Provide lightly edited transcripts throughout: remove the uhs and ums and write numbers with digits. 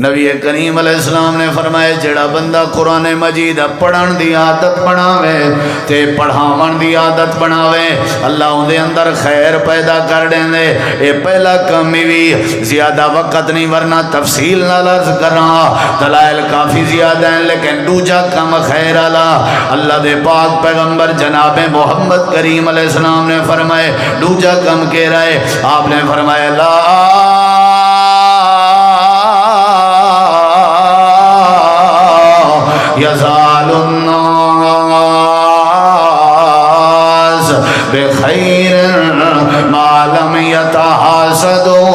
نبی کریم علیہ السلام نے فرمایا جڑا بندہ قرآن مجید پڑھن دی عادت بناوے تے پڑھاون دی عادت بناوے اللہ اون دے اندر خیر پیدا کر دے۔ اے پہلا کم بھی زیادہ وقت نہیں ورنہ تفصیل نال عرض کراں، دلائل کافی زیادہ ہیں، لیکن دوجا کم خیر والا اللہ دے پاک پیغمبر جناب محمد کریم علیہ السلام نے فرمائے دوجا کم کہہ رہے، آپ نے فرمایا لا یزال الناس بخیر ما لم یتحاسدوا۔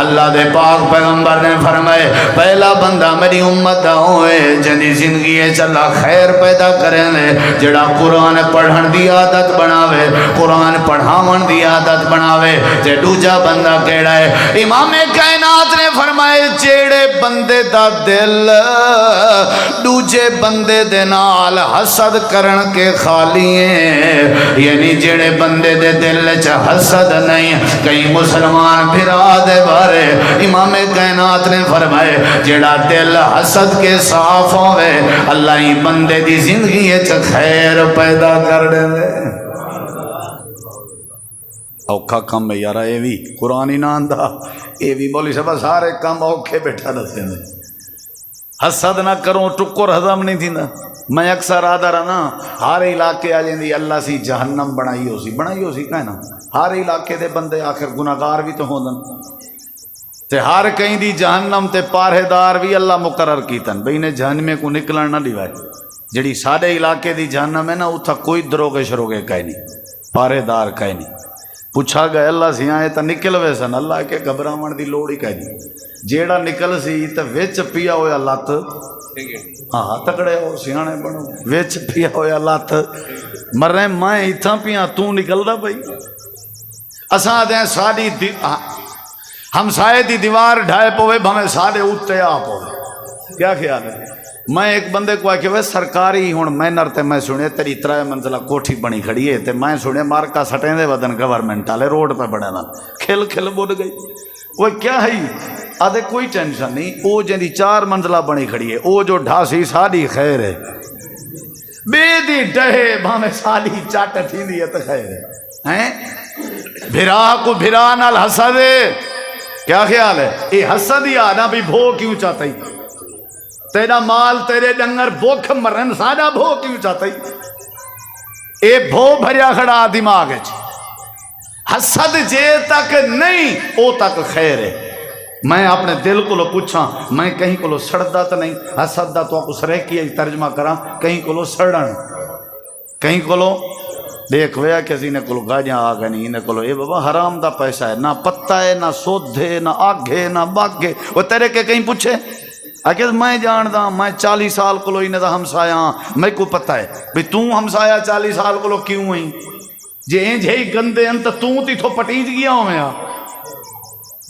اللہ دے پاک پیغمبر نے فرمائے پہلا بندہ میری امت ہوئے جنی زندگی چلا خیر پیدا کریں لے جڑا قرآن پڑھن دی عادت بناوے، قرآن پڑھاون دی عادت بناوے۔ تے دوجا بندہ کیڑا ہے؟ امام کائنات نے فرمائے جیڑے بندے دا دل دوجے بندے دے نال حسد کرن کے خالی ہیں، یعنی جیڑے بندے دے دل چ حسد نہیں۔ کئی مسلمان بھرا دے بارے امام کائنات نے فرمائے جیڑا دل حسد کے صاف ہوئے اللہ ہی بندے دی زندگی چ خیر پیدا کر دے۔ اوکھا کم ہے یار، اے بھی قرآن ہی نہ آندا، اے بھی مولی صاحب سارے کم اوکھے بیٹھا دسے نے۔ حسد نہ کروں ٹکر ہضم نہیں تھیندا۔ میں اکثر آدھا رہا نا ہر علاقے آ جاندی اللہ سی جہنم بنائی ہو سی کہنا، ہر علاقے دے بندے آخر گناہگار بھی تو ہوندن تے ہر کہیں دی جہنم تے پارہدار بھی اللہ مقرر کیتن بھئی نے جہنمے کو نکلن نہ دیوائے۔ جڑی ساڑے علاقے دی جہنم ہے نا اتھا کوئی دروگے شروگے کہیں نہیں، پارہدار کہیں نہیں۔ پوچھا گئے اللہ سی آئے تا نکل وے سن، اللہ کے گھبراون دی لوڑ ہی کہیں نہیں۔ جیڑا نکل سی تا وچ پیا ہویا لات، ہاں تکڑے ہو سیانے بنو، وچ پیا ہویا لات مرے میں اتھا پیا تو نکل دا بھئی۔ اساں دیں ساڑی ہمسائے دی دیوار ڈھائے پوے بھمیں ساڑے اٹھتے آپ ہوئے، کیا خیال ہے؟ میں ایک بندے کو آکے وہ سرکاری ہون مینر تے میں سنے تیری 3 منزلہ کوٹھی بنی کھڑی ہے تے میں سنے مارکا سٹیں دے ودن گورنمنٹ آلے روڈ پہ بڑے نا کھل کھل بڑھ گئی۔ وہ کیا ہے آدھے کوئی ٹینشن نہیں، او جن دی 4 منزلہ بنی کھڑی ہے او جو ڈھاسی ساڑی خیر ہے، بے دی ڈہے بھامے ساڑی چاٹ تھی دی ہے خیر ہے۔ بھرا کو بھرا نال حسد ہے، کیا خیال ہے؟ اے حسد ہی آنا بھی بھو کیوں چاہتا ہی؟ تیرا مال تیرے ڈنگر بھوک مرن ساڑا بھو کیوں چاہتا ہی؟ اے بھو بھریا کھڑا دماغ ہے، حسد جے تک نہیں او تک خیر ہے۔ میں اپنے دل کو لو پوچھاں میں کہیں کو لو سڑدا تو نہیں، حسد دا تو آپ اس رہ کی ترجمہ کراں کہیں کو لو سڑن، کہیں کو لو دیکھ ویا کسی نے کلو گاڑیاں آ گئے نہیں، انہیں کلو اے بابا حرام دا پیسہ ہے، نہ پتہ ہے نہ سودھے نہ آگے نہ باگے۔ وہ تیرے کے کہیں پوچھے آگے میں جان دا میں 40 سال کلو انہیں دا ہمسایا میں کو پتہ ہے بھی تو ہمسایا 40 سال کلو کیوں ہوئی جے انج ہی گندے انت تو تی تھو پٹیج گیا ہوں میں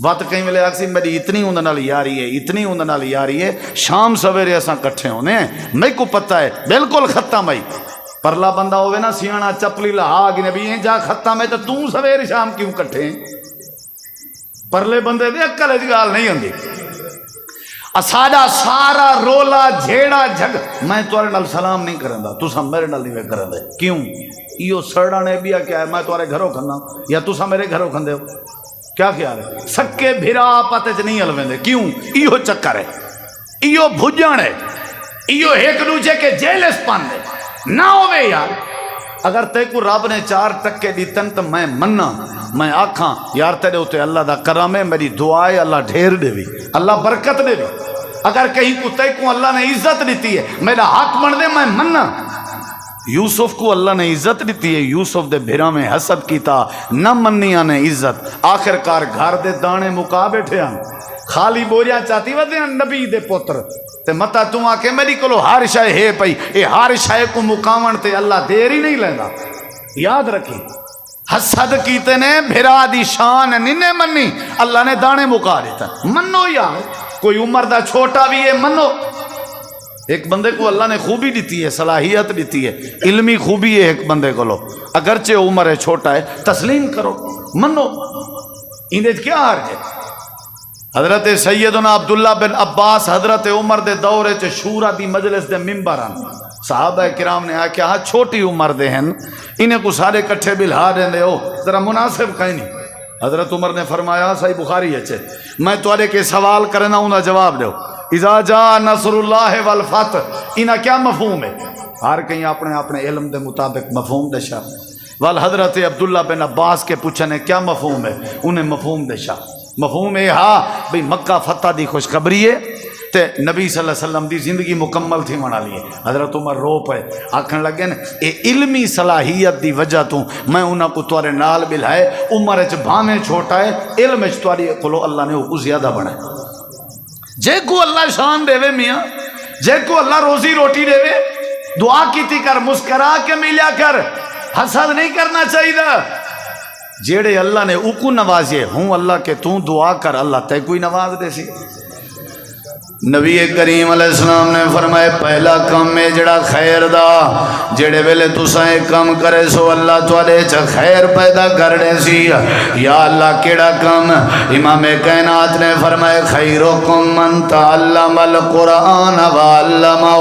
بات کہیں ملے آکسی میری اتنی ہوندے نال یاری ہے، اتنی ہوندے نال یاری ہے، شام سویرے ایسا کٹھے ہونے میں کو پتہ ہے بالکل ختم ہے۔ پرلا بندہ ہوئے نا سیانا چپلی لہا گی نبی ہیں جا ختم ہے تو سویر شام کیوں کٹھے ہیں؟ پرلے بندے دے اکل اس گال نہیں ہوندی۔ اساڑا سارا رولا جھیڑا جھگ میں توارے نال سلام نہیں کرندا، تسا میرے نال نہیں کرندے، کیوں؟ ایو سڑانے بیا کیا ہے میں توارے گھروں کھندا یا تسا میرے گھروں کھندے ہو؟ کیا خیال ہے؟ سکے بھرا پتے چ نہیں ہلویندے، کیوں؟ ایو چکر ہے، ایو بھجن ہے، ایو ایک دوجے کے جیلس پاندے نہ ہوئے یار۔ اگر تے کو رب نے 4 ٹکے دیتن تو میں مننا، میں آکھاں یار تیرے ہوتے اللہ دا کرم ہے، میری دعائے اللہ ڈھیر دے بھی، اللہ برکت دے بھی۔ اگر کہیں کو تے کو اللہ نے عزت دیتی ہے میرا حق بن دے میں مننا۔ یوسف کو اللہ نے عزت دیتی ہے، یوسف دے بھیرا میں حسد کیتا نہ منیا نے عزت، آخر کار گھر دے دانے مکا بیٹھے ہاں، خالی بوریاں چاہتی ودے نبی دے پتر تے متا تو آ کے میری کولو ہر شے ہے پئی، اے ہر شے کو مکاون تے اللہ دیر ہی نہیں لیندا۔ یاد رکھی حسد کیتے نے بھرا دی شان نہیں منی، اللہ نے دانے مکا دیتا۔ منو یار کوئی عمر دا چھوٹا بھی ہے منو، ایک بندے کو اللہ نے خوبی دیتی ہے، صلاحیت دیتی ہے، علمی خوبی ہے ایک بندے کو لو، اگرچہ عمر ہے چھوٹا ہے تسلیم کرو منو، اندے کیا حرج ہے؟ حضرت سیدنا عبداللہ بن عباس حضرت عمر دے دورے چ شورا دی مجلس دے ممبر ہیں، صحابہ کرام نے آکھیا ہاں چھوٹی عمر دے ہیں انہیں کو سارے کٹھے بلہا دیں ہو ذرا مناسب کہیں نہیں۔ حضرت عمر نے فرمایا صحیح بخاری ہے میں توارے کے سوال کرنا ہوں جواب دو، اذا جاء نصر اللہ والفتح انہا کیا مفہوم ہے؟ ہر کہیں اپنے اپنے علم دے مطابق مفہوم دشا، وال حضرت عبداللہ بن عباس کے پوچھنے کیا مفہوم ہے؟ انہیں مفہوم دشا، مفہوم ہے ہاں بھئی مکہ فتح دی خوشخبری ہے تے نبی صلی اللہ علیہ وسلم دی زندگی مکمل تھی منا لیے۔ حضرت عمر رو پے آکھن لگے نا اے علمی صلاحیت دی وجہ تو میں انہاں کو توارے نال بلائے، عمر اچ بھامیں چھوٹا ہے علم اچ تواری کلو اللہ نے وہ زیادہ بنا ہے۔ جے کو اللہ شان دے وے میاں، جے کو اللہ روزی روٹی دے وے دعا کیتی کر، مسکرا کے ملیا کر، حسد نہیں کرنا چاہیے۔ جیڑے اللہ نے اوکو نوازے ہوں اللہ کے تو دعا کر اللہ تے کوئی نواز دے سی۔ نبی کریم علیہ السلام نے فرمائے پہلا کام میں جڑا خیر دا جڑے ویلے تساں ایک کام کرے سو اللہ توڑے چا خیر پیدا کر دے سی۔ یا اللہ کیڑا کام؟ امام کائنات نے فرمائے خیرکم من تعلم القرآن وعلمہ،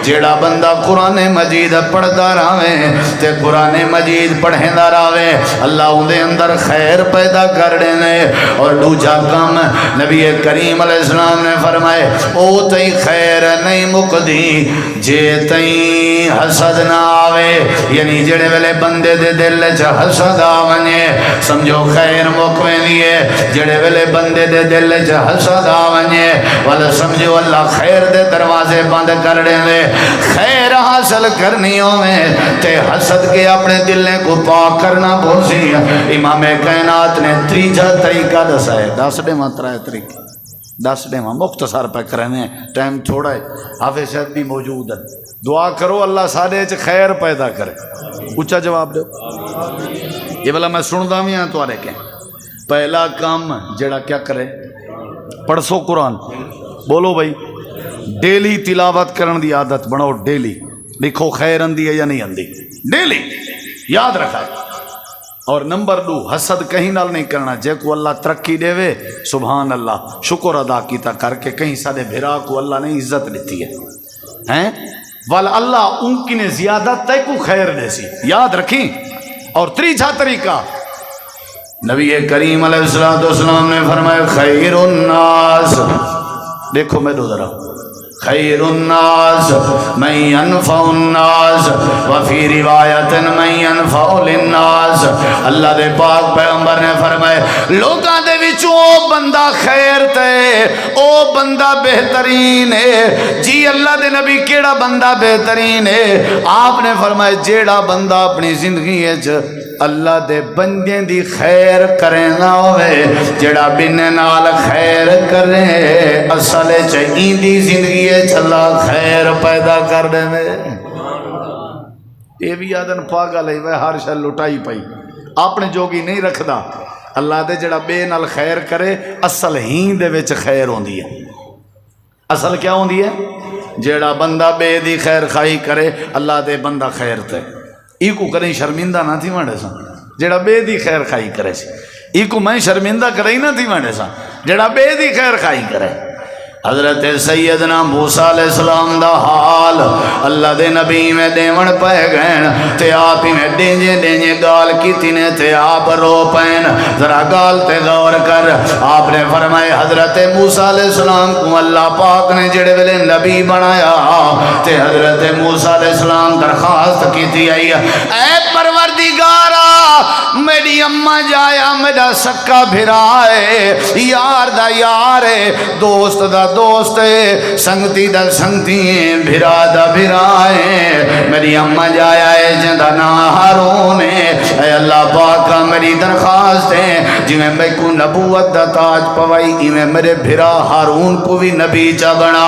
جڑا بندہ قرآن مجید پڑھدا راوے تے قرآن مجید پڑھیندا راوے اللہ اون دے اندر خیر پیدا کر دے نے۔ اور دوجا کام نبی کریم علیہ السلام نے فرمائے او تئی خیر نہیں مکدی جے تئی حسد نہ آوے، یعنی جڑے ویلے بندے دے دل چ حسد آونے سمجھو خیر مکویں دیے، جڑے ویلے بندے دے دل چ حسد آونے والا سمجھو اللہ خیر دے دروازے بند کر دے دے۔ خیر حاصل کرنی ہوئے تے حسد کے اپنے دلیں کو پاک کرنا بھوسی۔ امام کائنات نے تریجا طریقہ دسا ہے، 10 دے ماترہ طریقہ 10 دے مختصر پہ کرنے ٹائم تھوڑا ہے، حافظ صاحب بھی موجود ہے، دعا کرو اللہ سارے چ خیر پیدا کرے۔ اچھا جواب دو یہ بلا میں سندا بھی ہاں توارے کے پہلا کام جڑا کیا کرے پڑھسو قرآن، بولو بھائی ڈیلی تلاوت کرن دی عادت بناؤ، ڈیلی لکھو خیر اندی ہے یا نہیں اندی، ڈیلی یاد رکھا ہے۔ اور نمبر 2 حسد کہیں نال نہیں کرنا، جے کو اللہ ترقی دے وے سبحان اللہ شکر ادا کیتا کر کے، کہیں سارے بھرا کو اللہ نے عزت دیتی ہے ہیں وال اللہ ان کی نے زیادہ تے کو خیر دے سی، یاد رکھیں۔ اور تیسرا طریقہ نبی کریم علیہ السلام نے فرمایا خیر الناس، دیکھو میں دو ذرا خیر الناس من ينفع الناس وفی روایت من ينفع للناس۔ اللہ دے پاک پیغمبر نے فرمائے لوگاں دے وچوں او بندہ خیر تے او بندہ بہترین ہے۔ جی اللہ دے نبی کیڑا بندہ بہترین ہے؟ آپ نے فرمائے جیڑا بندہ اپنی زندگی ہے اللہ دے بندے دی خیر کرے نہ ہوئے، جڑا بنے نال خیر کرے اصل چاہیے دی زندگی چلا خیر پیدا کر دے میں۔ یہ بھی آدن پاگل ہے وہ ہر شے لٹائی پئی اپنے جوگی نہیں رکھدا، اللہ دے جڑا بے نال خیر کرے اصل ہی دے وچ خیر ہوندی ہے۔ اصل کیا ہوندی ہے؟ جڑا بندہ بے دی خیر خائی کرے اللہ دے بندہ خیر تے ایکو کریں شرمندہ نہ تھی مانڈے سا، جڑا بے دی خیر خائی کرے سی ایکو میں شرمندہ کریں نہ تھی مانڈے سا، جڑا بے دی خیر خائی کرے۔ حضرت سیدنا موسیٰ علیہ السلام دا حال اللہ دے نبی میں دیون پہ گئن تے آپ ہی میں ڈینجے گال کی تینے تے آپ رو پین، ذرا گال تے غور کر۔ آپ نے فرمائے حضرت موسیٰ علیہ السلام کو اللہ پاک نے جڑے ویلے نبی بنایا تے حضرت موسیٰ علیہ السلام درخواست کی تھی آئی اے پروردگارا میری اماں جایا میرا سکا بھرائے، یار دا یار ہے، دوست دا دوست ہے، سنگتی دا سنگتی ہے، بھرا دا بھرا ہے، میری اماں جایا ہے جندہ نا ہارون ہے۔ اے اللہ پاکا میری درخواست ہے جی میں کو نبوت دا تاج پوائی میں میرے بھرا ہارون کو بھی نبی چا بنا۔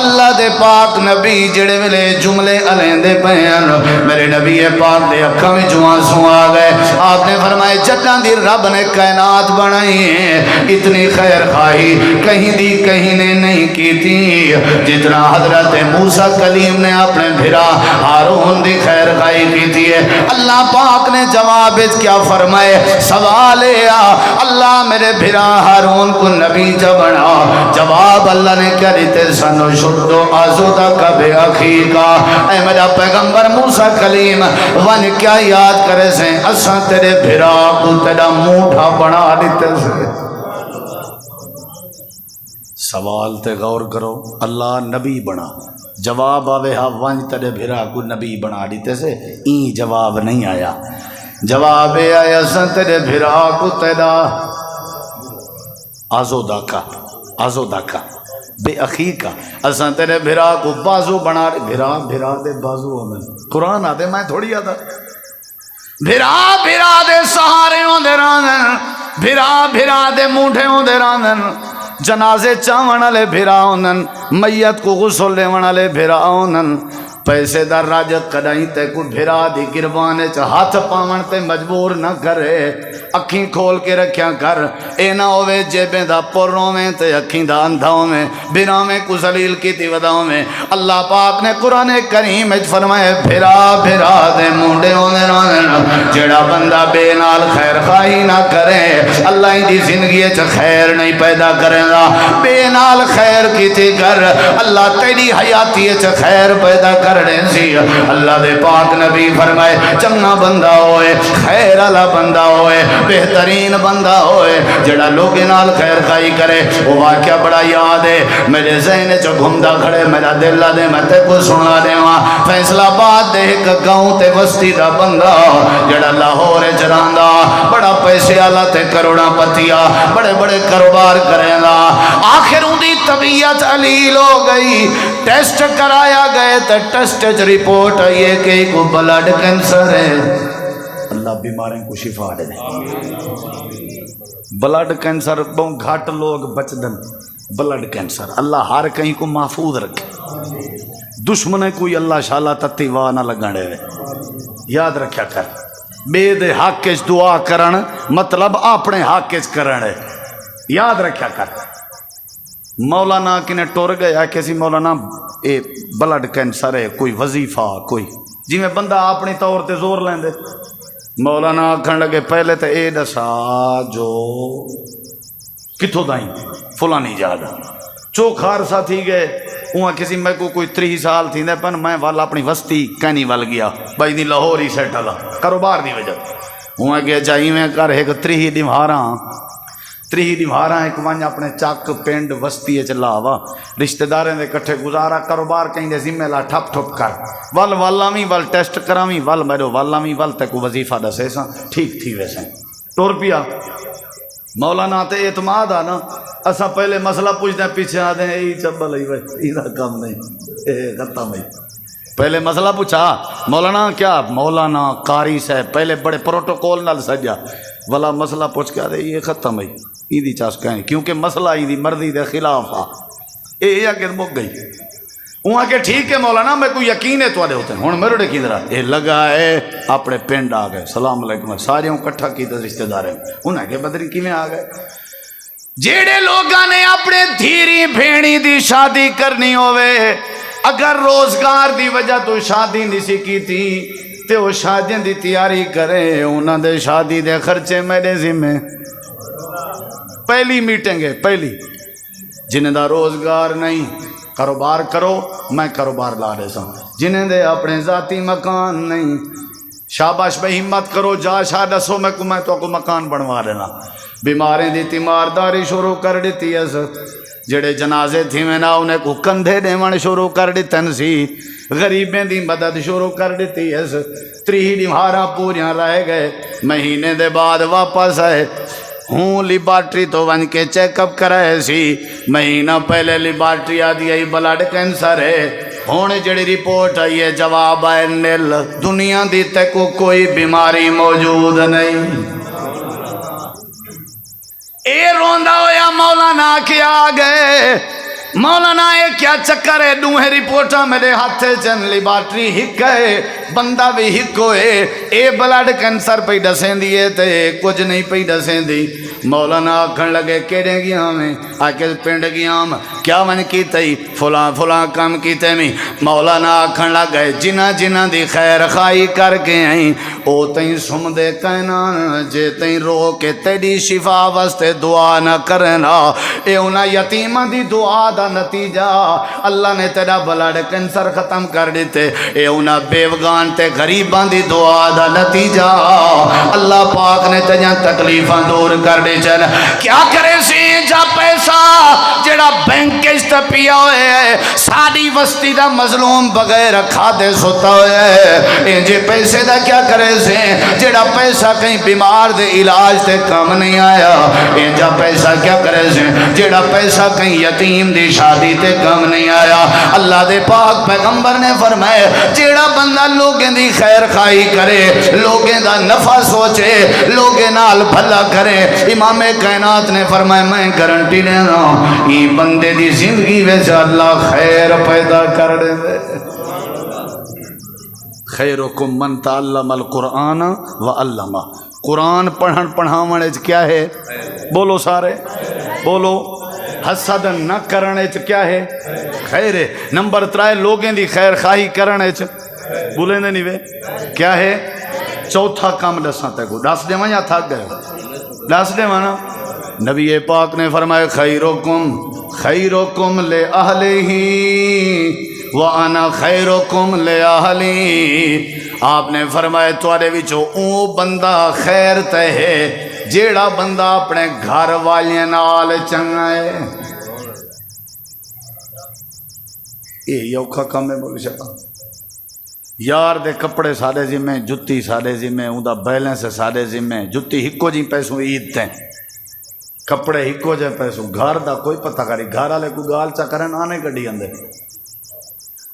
اللہ دے پاک نبی جڑے ویلے جملے علین دے پہن میرے نبی پاک دے اکھا میں جوان سو آ گئے۔ آپ نے فرمائے جتنا دی رب نے کائنات بنائی ہے اتنی خیر خواہی کہیں دی کہیں نے نہیں کی تھی جتنا حضرت موسیٰ کلیم نے اپنے بھرا ہارون دی خیر خائی کی تھی اللہ پاک نے جواب کیا فرمائے سوال اللہ میرے بھرا ہارون کو نبی جا بنا جواب اللہ نے کیا دیتے سنو شدو آزودہ کبھی اخی کا اے میرا پیغمبر موسیٰ کلیم ون کیا یاد کرے سے اساں تیرے بھرا کو تیرا موٹھا بنا دیتے سے سوال تے غور کرو اللہ نبی بنا جواب آوے ہاں ون تیرے بھرا کو نبی بنا دیتے سے این جواب نہیں آیا جواب آیا اساں تیرے بھرا کو تیرا آزودہ کا بے اخی کا اساں تیرے بھرا کو بازو بنا بھرا دے بازو ہمیں قرآن آتے میں تھوڑی آتا بھرا دے سہارے ہوں دے رانن بھرا دے موٹھے ہوں دے رانن جنازے چاون والے بھرا ہونن میت کو غسل دیون والے بھرا ہونن پیسے دا راجت کدائیں تے کو بھرا دی گربانے چ ہاتھ پاون تے مجبور نہ کرے اکھیں کھول کے رکھیا کر اے نہ ہوے جیبیں دا پروں میں تے اکھیں دا اندھاؤں میں بھرا میں کو ذلیل کی تی وداؤں میں اللہ پاک نے قرآن کریم وچ فرمائے بھرا دے منڈے ہوندے رہن جڑا بندہ بے نال خیر خواہی نہ کرے اللہ دی زندگی چ خیر نہیں پیدا کرے گا بے نال خیر کیتی کر اللہ تیری حیاتی چ خیر پیدا کر سی اللہ دے پاک نبی فرمائے چنگا بندہ ہوئے خیر والا بندہ ہوئے بہترین بندہ ہوئے جڑا لوگے نال خیر خائی کرے وہ واقعہ بڑا یاد ہے میرے ذہن چ گھومدا کھڑے میرا دل لا دے میں تے کو سنا دیواں فیصلہ آباد دے ایک گاؤں تے بستی دا بندہ جڑا لاہور چ رہندا بڑا پیسے والا تے کروڑاں پتیا بڑے بڑے کاروبار کرے گا آخر اون دی طبیعت علیل ہو گئی ٹیسٹ کرایا گئے تے ٹیسٹ رپورٹ آئی ہے کہ کو بلڈ کینسر ہے اللہ بیماریں کو شفا دے بلڈ کینسر بہت گھٹ لوگ بچدن بلڈ کینسر اللہ ہر کہیں کو محفوظ رکھے دشمن کوئی اللہ شالا تتی واہ نہ لگنے یاد رکھیا کر بے دے حق کے دعا کرن مطلب اپنے حق کے کرن ہے یاد رکھیا کر مولانا کنے ٹور گیا کسی مولانا اے بلڈ کینسر ہے کوئی وظیفہ کوئی جی میں بندہ اپنی طور تے زور لیں دے مولانا آکھن لگے پہلے تے اے دسا جو کتھوں دائیں فلانی جاگا چوکھار سا تھی گئے وہاں کسی میں کو کوئی 30 سال تھی دے پن میں والا اپنی وستی کہنی وال گیا بھائی دی لاہور ہی سیٹ آلا کاروبار دی وجہ وہاں گیا جائیں میں کر ایک 30 دیوارا ایک وانیا اپنے چاک پینڈ وستی چلاوا رشتہ داریں دے کٹھے گزارا کاروبار کہیں دے ذمہ لا ٹھپ ٹھپ کر والامی وال ٹیسٹ کرامی میرو والامی وال تے کو وظیفہ دسے سا ٹھیک تھی ویسے ٹور پیا مولانا تے اعتماد آ نا اسا پہلے مسئلہ پوچھتے ہیں پیچھے آ دیں ای چبل ای بھائی ایدہ کم نہیں ختم ہے پہلے مسئلہ پوچھا مولانا کیا مولانا قاری صاحب پہلے بڑے پروٹوکول نال سجا والا مسئلہ پوچھ کے آدھے یہ ختم ہے ایدی چاس کہیں کیونکہ مسئلہ ایدی مرضی دے خلاف آ یہ آگے مک گئی وہاں کہ ٹھیک ہے مولانا میں کوئی یقین ہے تو آدھے ہوتے ہیں ہون میرے ڈے کی طرح یہ لگا ہے اپنے پینڈ آ گئے سلام علیکم سارے ہوں کٹھا کی تو رشتہ دار ہیں انہیں کہ بدری کی میں آ گئے جیڑے لوگاں نے اپنے دھیری بھیڑی دی شادی کرنی ہوئے اگر روزگار دی وجہ تو شادی نہیں سی کی تھی تے وہ شادیاں دی تیاری کرے انہاں دے شادی دے خرچے میرے ذمہ پہلی میٹنگ ہے پہلی جنہیں دا روزگار نہیں کاروبار کرو میں کاروبار لا دے سا جنہیں دے اپنے ذاتی مکان نہیں شاباش بھائی ہمت کرو جا شاہ دسو میں تو کو مکان بنوا دینا بیماریں دی تیمارداری شروع کر دیتی ہے جڑے جنازے تھی میں نہ انہیں کو کندھے دیوان شروع کر دیتن سی غریبیں دی مدد شروع کر دیتی ہے 30 دیوارا پوریاں رہ گئے مہینے دے بعد واپس آئے ہوں لیبارٹری تو ون کے چیک اپ کرائے سی مہینہ پہلے لیبارٹری آدھی آئی بلڈ کینسر ہے ہوں جڑی رپورٹ آئی ہے جواب آئے نیل دنیا دی تے کو کوئی بیماری موجود نہیں اے روندا ہویا مولانا کے آ گئے مولانا یہ کیا چکر ہے؟ دوہیں رپورٹاں میرے ہاتھ چن لیبارٹری ہک ہے بندہ بھی ہک ہوئے اے بلڈ کینسر پہ دسیں دیئے تے کچھ نہیں پہ دسیں دی۔ مولانا آکھن لگے کیڑے گیا میں آکے پنڈ گیا میں کیا من کی تی فلاں فلاں کام کی تے میں مولانا آکھن لگے جنہ جنہ دی خیر خواہی کر کے آئیں او تیں سم دے کہنا جے تیں رو کے تیری شفا واسطے دعا نہ کرنا اے انہا یتیمہ دی دعا دا نتیجہ اللہ نے تیرا بلڈ کینسر ختم کر دیتے اے انہا بیوگان تے غریبان دی دعا دا نتیجہ اللہ پاک نے تیجاں تکلیفاں دور کر دے چل کیا کرے سی جا پیسہ جڑا بینک کشت پیا ہوئے ہے ساڑی وستی دا مظلوم بغیر کھا دے سوتا ہوئے ہے انجے پیسے دا کیا کرے سی جڑا پیسہ کہیں بیمار دے علاج تے کام نہیں آیا انجا پیسہ کیا کرے سی جڑا پیسہ کہیں یتیم دی شادی تے کام نہیں آیا اللہ دے پاک پیغمبر نے فرمائے جڑا بندہ لوگیں دی خیر خواہی کرے لوگیں دا نفع سوچے لوگیں نال بھلا کرے امام کائنات نے فرمائے میں گارنٹی دینا یہ بندے دی زندگی ویسے اللہ خیر پیدا کر دے دے خیرکم من تعلم القرآن وعلمہ قرآن پڑھن پڑھاونے کیا ہے بولو سارے بولو حسد نہ کرنے کیا ہے خیر ہے نمبر 3 لوگیں دی خیر خواہی کرنے بولیں دے نہیں وے کیا ہے چوتھا کام دساں تے کو دس دے یا تھک گئے دس دے نا نبی پاک نے فرمایا خیرکم لے اہلہی وَأَنَا خَيْرُكُمْ لِأَهْلِي آپ نے فرمایا توارے وچو او بندہ خیر تے ہے جیڑا بندہ اپنے گھر والے نال چنگا ہے یہ یوکھا کام ہے بولے شکا یار دے کپڑے سارے ذمہ جتی سارے ذمہ اون دا بیلنس سارے ذمہ جتی ہکو جی پیسوں عید تے کپڑے ہکو جے پیسوں گھر دا کوئی پتہ کری گھر والے کو گال چا کرن آنے گڈی اندے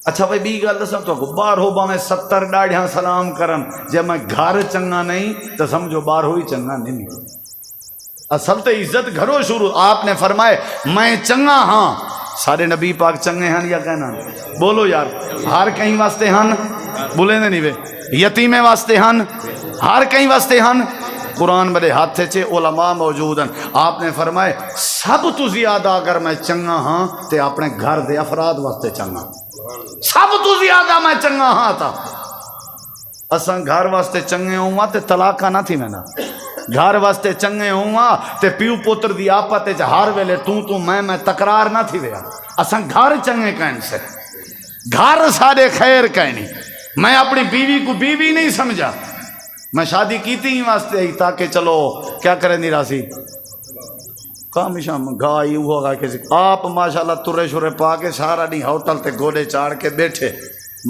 اچھا بھائی بی گل دساں تو باہر ہو با میں 70 ڈاڑیاں سلام کرن جے میں گھر چنگا نہیں تو سمجھو باہر ہوئی چنگا نہیں اصل تو عزت گھروں شروع آپ نے فرمائے میں چنگا ہاں سارے نبی پاک چنگے ہیں یا کہنا بولو یار ہر کہیں واسطے ہن بولیں دے نہیں وے یتیمے واسطے ہن ہر کہیں واسطے ہن قرآن میرے ہاتھ سے علماء موجود ہیں آپ نے فرمائے سب تو زیادہ اگر میں چنگا ہاں تے اپنے گھر دے افراد واسطے چنگا سب تو زیادہ میں چنگا ہاں تھا اساں گھر واسطے چنگے ہوں تے طلاقہ نہ تھی میں نا گھر واسطے چنگے ہوں تے پیو پوتر دی آپت ہر ویلے تو میں تکرار نہ تھی ویا اساں گھر چنگے کہیں سے گھر سارے خیر کہیں میں اپنی بیوی کو بیوی نہیں سمجھا میں شادی کی تھی واسطے ہی تاکہ چلو کیا کریں دی راسی کام شام گائی ہوگا کسی آپ ماشاءاللہ ترے شرے پا کے سارا نہیں ہوٹل تے گوڑے چاڑ کے بیٹھے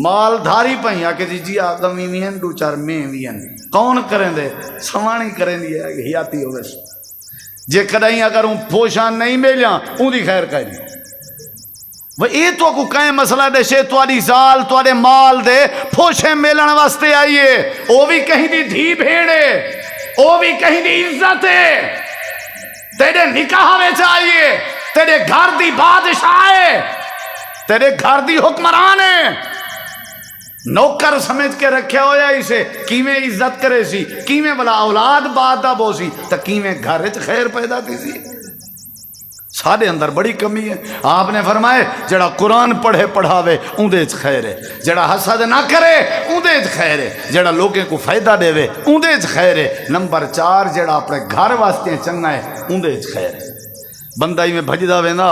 مال دھاری پہیں آکے جی آگمی بھی ہیں دو چار میں بھی ہیں کون کریں دے سوانی کریں دی ہیاتی ہوگے جے کدائیں اگر ہوں پوشان نہیں ملیاں ان دی خیر کہیں وہ اے تو کو کہیں مسئلہ دے شے تواری زال توارے مال دے پوشے میلن واسطے آئیے او بھی کہیں دی دھی بھیڑے او بھی کہیں دی عزت ہے تیرے نکاح میں چاہیے تیرے گھر دی بادشاہ ہے تیرے گھر دی حکمران ہے نوکر سمجھ کے رکھے ہویا اسے کیویں عزت کرے سی کیویں بلا اولاد بعد دا بو سی تا کیویں گھر وچ خیر پیدا تھی سی سارے اندر بڑی کمی ہے آپ نے فرمائے جڑا قرآن پڑھے پڑھاوے اندے چ خیر ہے جڑا حسد نہ کرے اندے چ خیر ہے جڑا لوگوں کو فائدہ دے وے اندے چ خیر ہے نمبر 4 جڑا اپنے گھر واسطے چنگا ہے اندے چ خیر ہے بندہ ہی میں بھجدا ویندا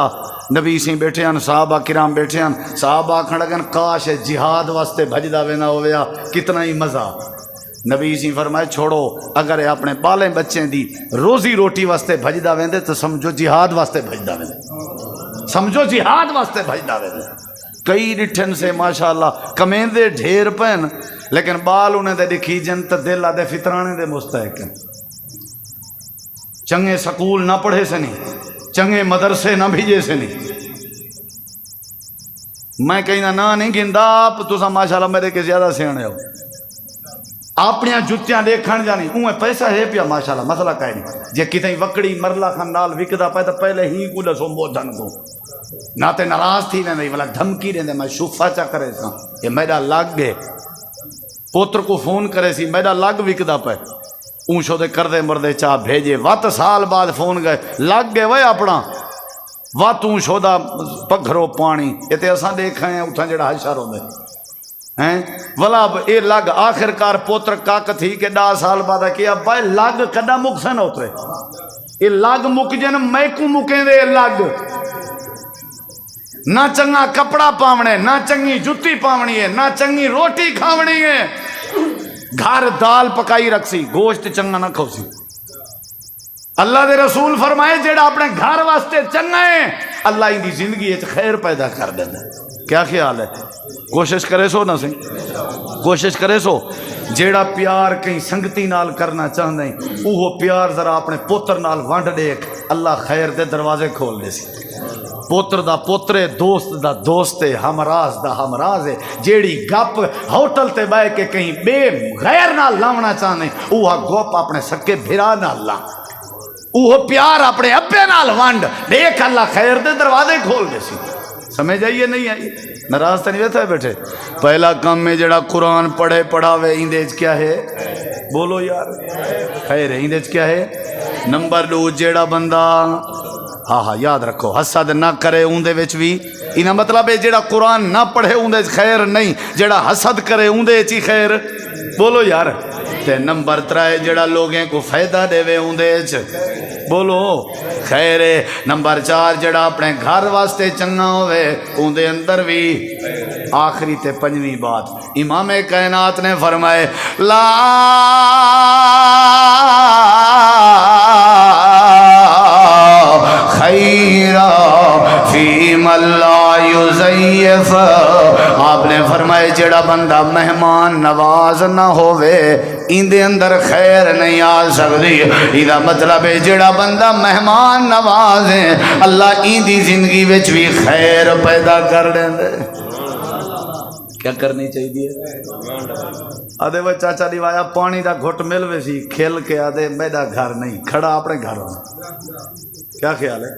نبی سی بیٹھے ہیں صحابہ کرام بیٹھے ہیں صحابہ آکھن لگن کاش جہاد واسطے بھجدا ویندا ہویا کتنا ہی مزہ نبی سی فرمائے چھوڑو اگر اپنے بالیں بچیں دی روزی روٹی واسطے بھجدا ویندے تو سمجھو جہاد واسطے بھجدا ویندے سمجھو جہاد واسطے بھجدا ویندے کئی ڈٹھن سے ماشاءاللہ کمیندے ڈھیر پہن لیکن بال انہیں دے دکھی جن تو دل آدھے فطرانے دے مستحق ہیں چنگے سکول نہ پڑھے سے نہیں چنگے مدرسے نہ بھیجے سے نہیں میں کہیں نہ نہیں گندا آپ تو سا ماشاءاللہ میرے کے زیادہ سیانے ہو اپنی جتیاں دیکھن جانی اوہ پیسہ ہے پیا ماشاءاللہ مسئلہ کہیں نہیں جے کتیں وکڑی مرلا خان نال وکدا پہ تو پہلے ہی کو دسو بودھن کو نہ تے ناراض تھی ویندے والا دھمکی دیندے میں شوفا چا کرے سا یہ میرا لگ گئے پوتر کو فون کرے سی میرا لگ وکدا پہ اونچو دے کردے مردے چاہ بھیجے وات سال بعد فون گئے لگ گئے وے اپنا وات اونچو دا پگھرو پانی یہ تے اساں دیکھا ہیں اتھا جڑا حشر ہوندے ہیں ولا اے لگ آخر کار پوتر کاک تھی کہ 10 سال بعد کیا بھائی لگ کدا مکسن ہوترے اے لگ مک جن میں کو مکیں دے لگ نہ چنگا کپڑا پاونے نہ چنگی جتی پاونی ہے نہ چنگی روٹی کھاونی ہے گھر دال پکائی رکھ سی گوشت چنگا نہ کھو سی اللہ دے رسول فرمائے جیڑا اپنے گھر واسطے چنگا ہے اللہ ان دی زندگی خیر پیدا کر دینا کیا خیال ہے کوشش کرے سو نہ سی کوشش کرے سو جیڑا پیار کہیں سنگتی نال کرنا چاہتا ہے وہ پیار ذرا اپنے پوتر نال وانڈ دیکھ اللہ خیر دے دروازے کھول دے سی پوتر دا پوترے دوست دا دوستے ہمراز دا ہمراز ہے جیڑی گپ ہوٹل تے بائے کے کہیں بے غیر نال لاونا چاہنے وہ گپ اپنے سکے بھرا نال لا وہ پیار اپنے ابے نال وانڈ دیکھ اللہ خیر دے دروازے کھول دے سی سمجھ آئیے نہیں آئیے ناراض تو نہیں بیٹھا ہے بیٹھے پہلا کام میں جڑا قرآن پڑھے پڑھاوے اندیج کیا ہے بولو یار خیر ہے اندیج کیا ہے نمبر 2 جڑا بندہ ہاں یاد رکھو حسد نہ کرے اندے وچ بھی انہا مطلب ہے جڑا قرآن نہ پڑھے اندے خیر نہیں جڑا حسد کرے اندے چی خیر بولو یار تے نمبر 3 جڑا لوگیں کو فائدہ دے وے اندے بولو خیر ہے نمبر 4 جڑا اپنے گھر واسطے چنگا ہوئے اندے اندر بھی آخری تے 5ویں بات امام کائنات نے فرمائے لا خیرہ فی من لا یضیف آپ نے فرمائے جڑا بندہ مہمان نواز نہ ہوئے ان دے اندر خیر نہیں آ سکتی ایدہ مطلب ہے جڑا بندہ مہمان نواز ہے اللہ ان دی زندگی وچ بھی خیر پیدا کر دیں دے کیا کرنی چاہیے آدھے وہ چاچا دیوایا پانی دا گھٹ مل وے سی کھیل کے آدھے میرا گھر نہیں کھڑا اپنے گھر ہونا کیا خیال ہے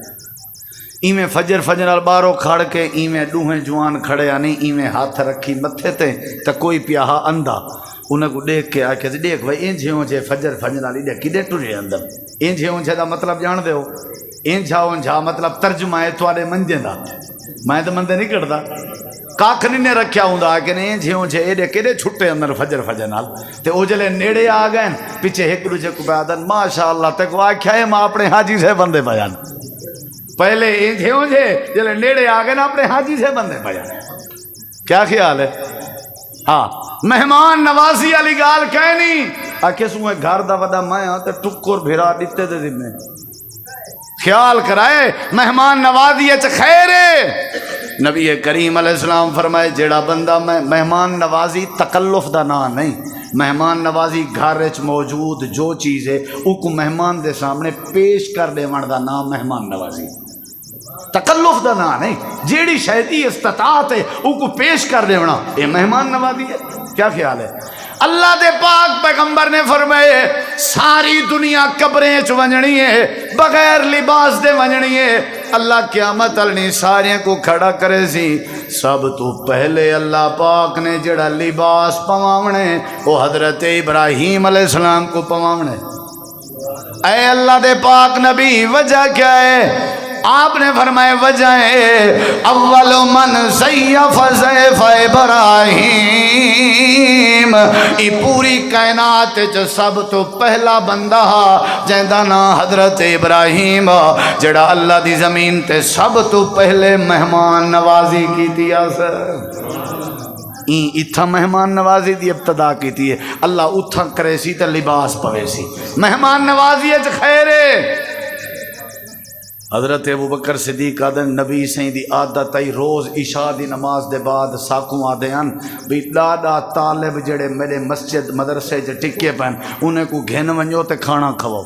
ایویں فجر نال بارو کھڑ کے ایویں دوہیں جوان کھڑے یعنی ایویں ہاتھ رکھی متھے تے تا کوئی پیاہا اندھا انہیں کو دیکھ کے آکے دیکھ بھائی این جھیوں جھے فجر نالی دیکھ کدے ٹرے اندر این جھیوں جھے دا مطلب جان دے ہو این جھا مطلب ترجمہ ہے توالے منجے دا میں تو مندے نہیں کرتا کاکھ نہیں رکھیا ہوں دا کہ نہیں جھیوں جھے ایڈے کدے چھٹے اندر فجر نال تے او جلے نیڑے آ گئے پیچھے ایک دوجے کو بیادن ماشاءاللہ تے کو آکھیا ہے ماں اپنے حاجی سے بندے بیان پہلے این جھیوں جھے جلے نیڑے آ گئے نا اپنے حاجی سے بندے بیان کیا خیال ہے ہاں مہمان نوازی علی گال کہنی آکھے سوئے گھر دا ودا میں تے ٹکر بھیرا دیتے دے دن خیال کرائے مہمان نوازی اچھ خیر ہے نبی کریم علیہ السلام فرمائے جیڑا بندہ مہمان نوازی تکلف دا نا نہیں مہمان نوازی گھر وچ موجود جو چیز ہے او کو مہمان دے سامنے پیش کر دے ون دا نام مہمان نوازی تکلف دا نا نہیں جیڑی شہدی استطاعت ہے او کو پیش کر دے ونا یہ مہمان نوازی ہے کیا خیال ہے اللہ دے پاک پیغمبر نے فرمائے ساری دنیا قبریں چ ونجنی ہے بغیر لباس دے ونجنی ہے اللہ قیامت النی سارے کو کھڑا کرے سی سب تو پہلے اللہ پاک نے جڑا لباس پواونے وہ حضرت ابراہیم علیہ السلام کو پواونے اے اللہ دے پاک نبی وجہ کیا ہے آپ نے فرمائے وجہ ہے اول من زیف زیف ابراہیم ای پوری کائنات جو سب تو پہلا بندہ جیندہ نا حضرت ابراہیم جڑا اللہ دی زمین تے سب تو پہلے مہمان نوازی کی تیا سر اتھا مہمان نوازی دی ابتدا کی تھی اللہ اتھا کرے سی تے لباس پوے سی مہمان نوازی اچھ خیرے حضرت ابوبکر صدیق آدھن نبی سہیں دی عادت آئی روز عشاء دی نماز دے بعد ساکوں آدھین بھی دادا طالب جڑے میرے مسجد مدرسے جے ٹکے پہن انہیں کو گھن ونجو تے کھانا کھواؤ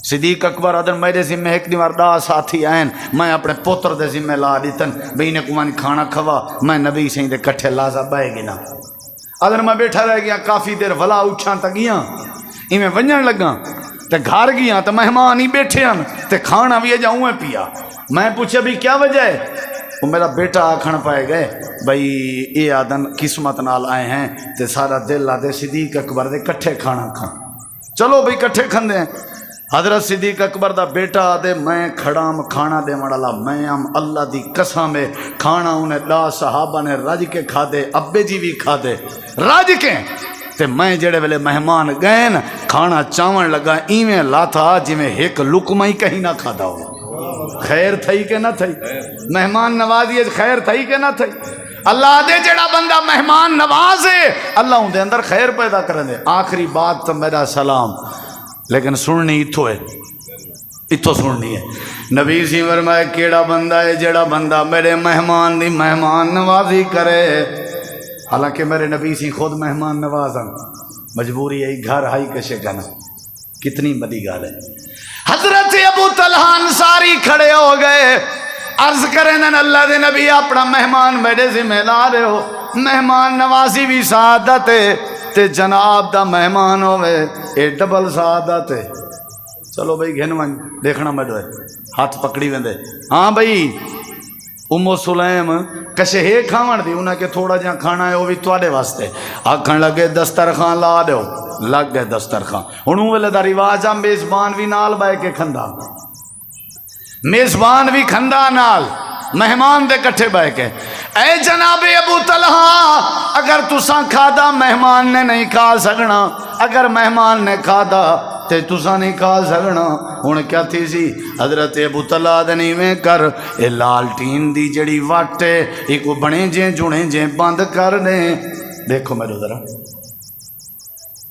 صدیق اکبر آدھن میرے ذمہ ایک دیوار دا ساتھی آئین میں اپنے پوتر دے ذمہ لا دیتن بھی انہیں کو من کھانا کھوا میں نبی سہیں دے کٹھے لازہ بائے گی نا اگر میں بیٹھا رہ گیا کافی دیر ولا اٹھاں تا گیا ایویں ونجن لگا تے گھر گیا تو مہمان ہی بیٹھے ہیں تے کھانا بھی اجاؤں پیا. میں پوچھا بھی کیا وجہ ہے؟ وہ میرا بیٹا آکھن پائے گئے بھائی یہ آدن قسمت نال آئے ہیں تے سارا دل آدھے صدیق اکبر دے کٹھے کھانا کھا. چلو بھائی کٹھے کھندے ہیں. حضرت صدیق اکبر دا بیٹا آدھے میں کھڑام کھانا دے مڑالا میں ہم اللہ دی قسم ہے کھانا انہیں لا صحابہ نے رج کے کھا دے ابے جی بھی کھا دے رج کے تے میں جڑے ویلے مہمان گئے نا کھانا چاون لگا ایویں لاتا جی میں ایک لقمہ ہی کہیں نہ کھادا ہو. خیر تھئی کہ نہ تھئی؟ مہمان نوازی خیر تھئی کہ نہ تھئی؟ اللہ دے جڑا بندہ مہمان نواز ہے اللہ ان دے اندر خیر پیدا کرن دے. آخری بات تو میرا سلام لیکن سننی اتھو ہے اتھو سننی ہے. نبی سی فرمایا کیڑا بندہ ہے جڑا بندہ میرے مہمان دی مہمان نوازی کرے. حالانکہ میرے نبی سی خود مہمان نواز ہیں مجبوری ہے گھر ہائی کشے گانا کتنی بڑی گال ہے. حضرت ابو طلحہ انصاری کھڑے ہو گئے عرض کریں دن اللہ دے نبی اپنا مہمان میرے ذمہ لا رہے ہو. مہمان نوازی بھی سعادت ہے تے جناب دا مہمان ہوئے اے ڈبل سعادت ہے. چلو بھائی گھن ون دیکھنا مجھے ہاتھ پکڑی ویندے. ہاں بھائی ام سلیم کشے ہے کھاون دی انہاں کے تھوڑا جہاں کھانا ہے وہ بھی تواڈے واسطے. آکھن لگے دسترخوان لا دیو لگ گئے دسترخوان. ہن ویلے دا رواج آ میزبان بھی نال بہ کے کھندا میزبان بھی کھندا نال مہمان دے کٹھے بہ کے. اے جناب ابو طلحہ اگر تساں کھادا مہمان نے نہیں کھا سکنا اگر مہمان نے کھادا تے تساں نہیں کھا سکنا. ہن کیا تھی سی حضرت ابو طلحہ دے نیویں کر اے لالٹین دی جڑی وٹ ہے ایک بنے جے جنے جے بند کر دے. دیکھو میرے ذرا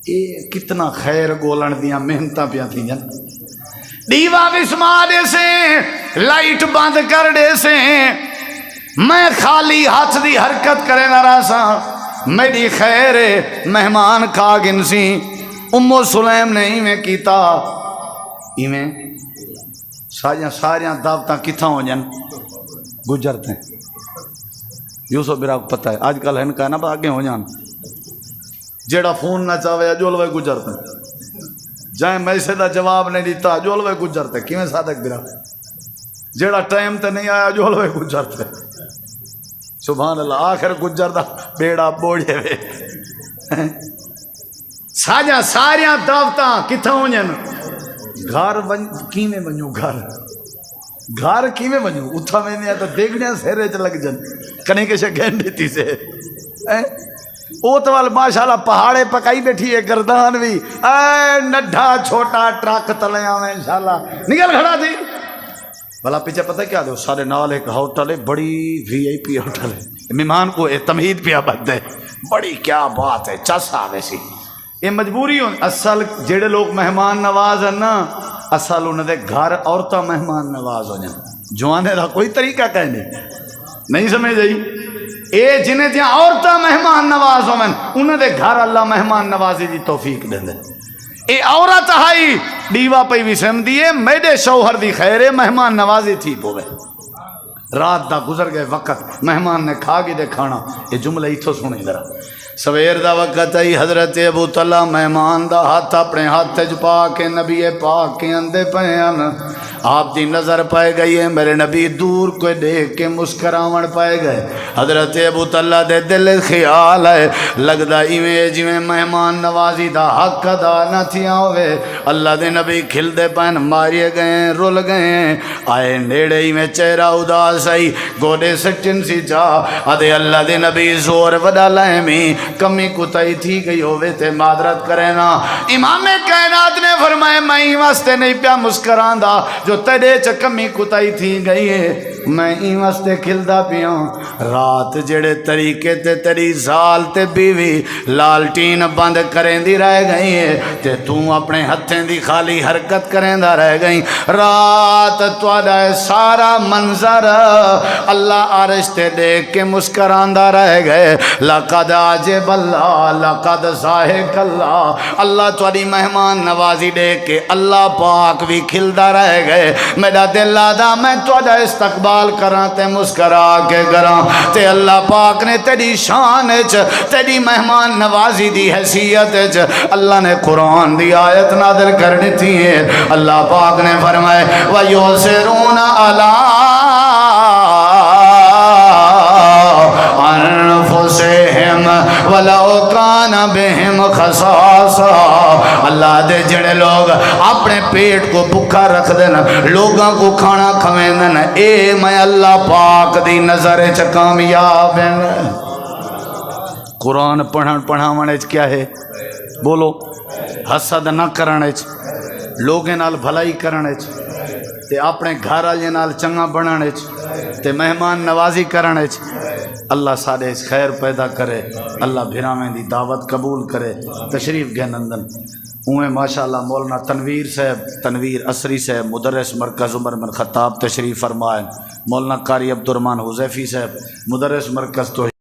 اے کتنا خیر گولن دیاں محنتاں پیاں تھی جن. دیوا وسما دے سے لائٹ بند کر دے سے میں خالی ہاتھ دی حرکت کرے نہ رہا سا میری خیر مہمان کھا گنسی. ام سلیم نے ایویں کیتا ایویں ساریاں دعوتاں کتھاں ہو جن گجرتے یوسف برا پتہ ہے آج کل ہن کا نا آگے ہو جان جیڑا فون نہ چاہے جولوے گجرتے جائیں میسے دا جواب نہیں دیتا جولوے گجرتے کیویں صادق برا جیڑا ٹائم تے نہیں آیا جولوے گجرتے. سبحان اللہ آخر گجر دا بیڑا بوڑھے وے ساریاں دعوتاں کتھاں ہو جن گھر کیویں ونجو گھر کیویں ونجو اتھا میں نہیں تو دیکھنے سہرے چ لگ جن کنے کے شگین دیتی سے او تو وال ماشاءاللہ پہاڑے پکائی بیٹھی ہے گردان بھی اے نڈھا چھوٹا ٹرک تلیاں میں انشاءاللہ نکل کھڑا تھی. بھلا پیچھے پتہ کیا دو سارے نال ایک ہوٹل ہے بڑی وی آئی پی ہوٹل ہے مہمان کو تمہید پیا بد ہے بڑی کیا بات ہے چس آ ویسی یہ مجبوری ہو. اصل جڑے لوگ مہمان نواز ہیں نا اصل انہوں دے گھر عورتاں مہمان نواز ہو جائیں جوانے دا کوئی طریقہ کہنے نہیں سمجھ جائی. اے جنہیں دیاں عورتاں مہمان نواز ہو انہوں دے گھر اللہ مہمان نوازی دی توفیق دے دے. اے عورت ہائی دیوا پئی بھی سم دیے میرے شوہر دی خیر مہمان نوازی تھی پوے رات دا گزر گئے وقت مہمان نے کھا گی دے کھانا. یہ جملہ ہی تو سنے ذرا سویر دا وقت آئی حضرت ابو طلحہ مہمان دا ہاتھ اپنے ہاتھ چ پا کے نبی پاک کے اندے پہن آپ دی نظر پائے گئی ہے میرے نبی دور کو دیکھ کے مسکراون پائے گئے. حضرت ابو طلحہ دے دل خیال ہے لگدا ایویں جویں مہمان نوازی دا حق ادا نہ تھیا ہوئے. اللہ دے نبی کھل دے پہن مارے گئے رول گئے آئے نیڑے ایویں چہرہ اداس آئی گوڑے سچن سی جا ادے اللہ دے نبی زور وڈا لائمی کمی کتائی تھی گئی ہوئے تے معذرت کرے نا. امام کائنات نے فرمائے میں ہی واسطے نہیں پیا مسکران دا جو تیرے چ کمی کتائی تھی گئی ہے میں ہی واسطے کھلدا پیاں. رات جڑے طریقے تے تیری زال تے بیوی لالٹین بند کریں دی رہ گئی ہے تے تو اپنے ہتھیں دی خالی حرکت کریں دا رہ گئی. رات تواڈا سارا منظر اللہ عرش تے دیکھ کے مسکران دا رہ گئے. لقد عجب اللہ لقد ضاحک اللہ اللہ تواڈی مہمان نوازی دیکھ کے اللہ پاک بھی کھلدا رہ گئے. میرا دل آدا میں تواڈا استقبال سوال کراں تے مسکرا کے کراں تے اللہ پاک نے تیری شان وچ تیری مہمان نوازی دی حیثیت وچ اللہ نے قرآن دی آیت نازل کر دتی ہے اللہ پاک نے فرمائے وَيُؤْثِرُونَ عَلَىٰ أَنفُسِهِمْ وَلَوْ كَانَ بِهِمْ خَصَاصَةٌ اللہ دے جڑے لوگ اپنے پیٹ کو بھکا رکھ دینا لوگاں کو کھانا کھویں دینا اے میں اللہ پاک دی نظر چ کامیاب ہیں قرآن پڑھن پڑھاونے چ کیا ہے بولو حسد نہ کرنے چ لوگیں نال بھلائی کرنے چ تے اپنے گھر والے نال چنگا بنانے چ تے مہمان نوازی کرنے چ اللہ سارے خیر پیدا کرے اللہ بھراویں دی دعوت قبول کرے تشریف گئے نندن اویں ماشاءاللہ مولانا تنویر صاحب تنویر عصری صاحب مدرس مرکز عمر بن خطاب تشریف فرمائے مولانا قاری عبدالرحمن حذیفی صاحب مدرس مرکز تو